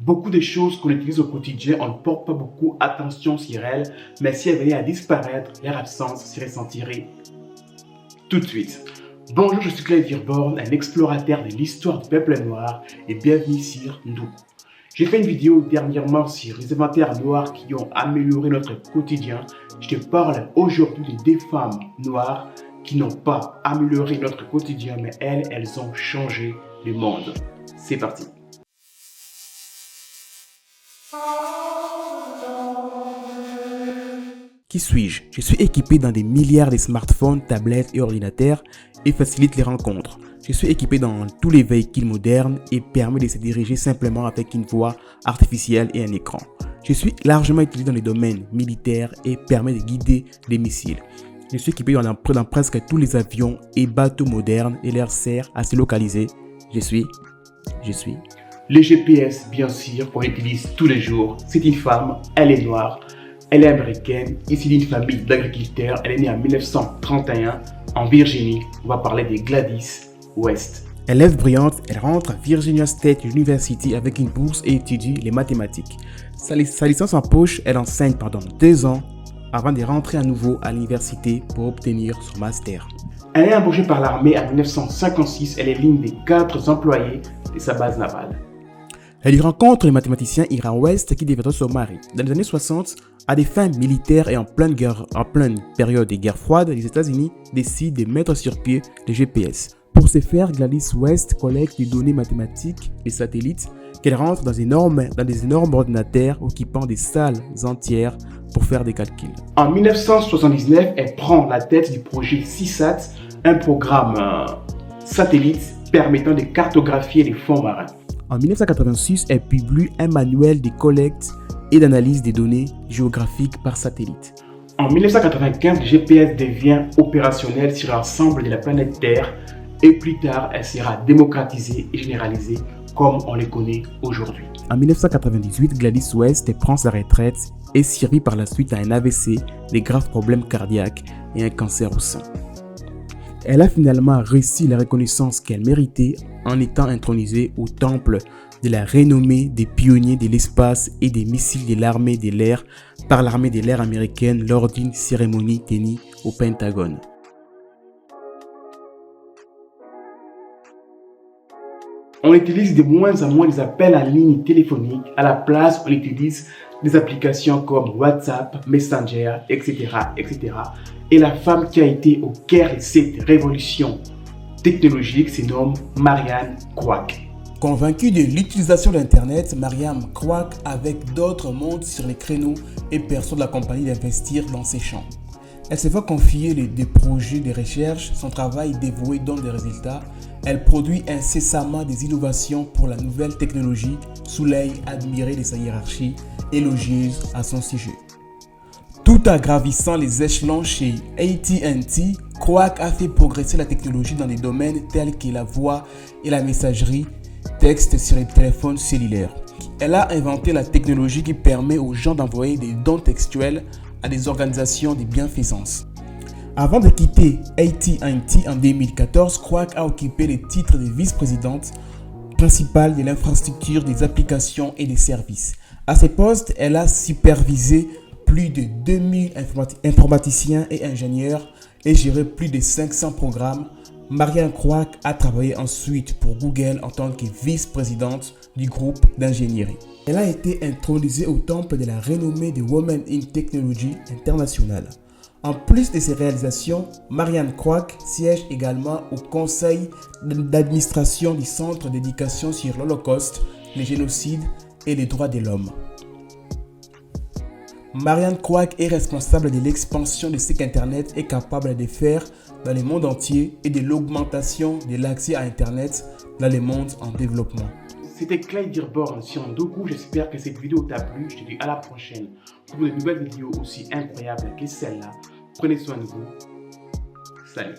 Beaucoup de choses qu'on utilise au quotidien, on ne porte pas beaucoup attention sur elles, mais si elles venaient à disparaître, leur absence se ressentirait tout de suite. Bonjour, je suis Clyde Virborn, un explorateur de l'histoire du peuple noir et bienvenue sur Ndoukou. J'ai fait une vidéo dernièrement sur les inventaires noirs qui ont amélioré notre quotidien. Je te parle aujourd'hui de deux femmes noires qui n'ont pas amélioré notre quotidien, mais elles ont changé le monde. C'est parti. Qui suis-je? Je suis équipé dans des milliards de smartphones, tablettes et ordinateurs et facilite les rencontres. Je suis équipé dans tous les véhicules modernes et permet de se diriger simplement avec une voix artificielle et un écran. Je suis largement utilisé dans les domaines militaires et permet de guider des missiles. Je suis équipé dans presque tous les avions et bateaux modernes et leur sert à se localiser. Je suis. Le GPS, bien sûr, qu'on utilise tous les jours. C'est une femme, elle est noire. Elle est américaine, issue d'une famille d'agriculteurs. Elle est née en 1931 en Virginie. On va parler de Gladys West. Élève brillante, elle rentre à Virginia State University avec une bourse et étudie les mathématiques. Sa licence en poche, elle enseigne pendant 2 ans avant de rentrer à nouveau à l'université pour obtenir son master. Elle est embauchée par l'armée en 1956. Elle est l'une des 4 employés de sa base navale. Elle y rencontre le mathématicien Hiram West qui deviendra son mari. Dans les années 60, à des fins militaires et en pleine période de guerre froide, les États-Unis décident de mettre sur pied le GPS. Pour ce faire, Gladys West collecte des données mathématiques des satellites qu'elle rentre dans des énormes ordinateurs occupant des salles entières pour faire des calculs. En 1979, elle prend la tête du projet CISAT, un programme satellite permettant de cartographier les fonds marins. En 1986, elle publie un manuel de collecte et d'analyse des données géographiques par satellite. En 1995, le GPS devient opérationnel sur l'ensemble de la planète Terre et plus tard, elle sera démocratisée et généralisée comme on les connaît aujourd'hui. En 1998, Gladys West prend sa retraite et survit par la suite à un AVC, des graves problèmes cardiaques et un cancer au sein. Elle a finalement réussi la reconnaissance qu'elle méritait en étant intronisée au temple de la renommée des pionniers de l'espace et des missiles de l'armée de l'air par l'armée de l'air américaine lors d'une cérémonie tenue au Pentagone. On utilise de moins en moins les appels en ligne téléphoniques. À la place, on utilise des applications comme WhatsApp, Messenger, etc., etc. Et la femme qui a été au cœur de cette révolution technologique se nomme Marianne Kwak. Convaincue de l'utilisation d'Internet, Marianne Kwak, avec d'autres, monte sur les créneaux et persuade la compagnie d'investir dans ses champs. Elle se fait confier des projets de recherche, son travail dévoué donne des résultats. Elle produit incessamment des innovations pour la nouvelle technologie sous l'œil admiré de sa hiérarchie, élogieuse à son sujet. Tout en gravissant les échelons chez AT&T, Kwak a fait progresser la technologie dans des domaines tels que la voix et la messagerie texte sur les téléphones cellulaires. Elle a inventé la technologie qui permet aux gens d'envoyer des dons textuels à des organisations de bienfaisance. Avant de quitter AT&T en 2014, Kwak a occupé le titre de vice-présidente principale de l'infrastructure des applications et des services. À ce poste, elle a supervisé plus de 2000 informaticiens et ingénieurs et géré plus de 500 programmes. Marianne Kwak a travaillé ensuite pour Google en tant que vice-présidente du groupe d'ingénierie. Elle a été intronisée au temple de la renommée de Women in Technology International. En plus de ses réalisations, Marianne Kwak siège également au conseil d'administration du Centre d'éducation sur l'Holocauste, les génocides et les droits de l'homme. Marianne Kwak est responsable de l'expansion de ce qu'Internet est capable de faire dans le monde entier et de l'augmentation de l'accès à Internet dans les mondes en développement. C'était Clyde Virborn sur Ndoukou. J'espère que cette vidéo t'a plu. Je te dis à la prochaine pour de nouvelles vidéos aussi incroyables que celle-là. Prenez soin de vous. Salut.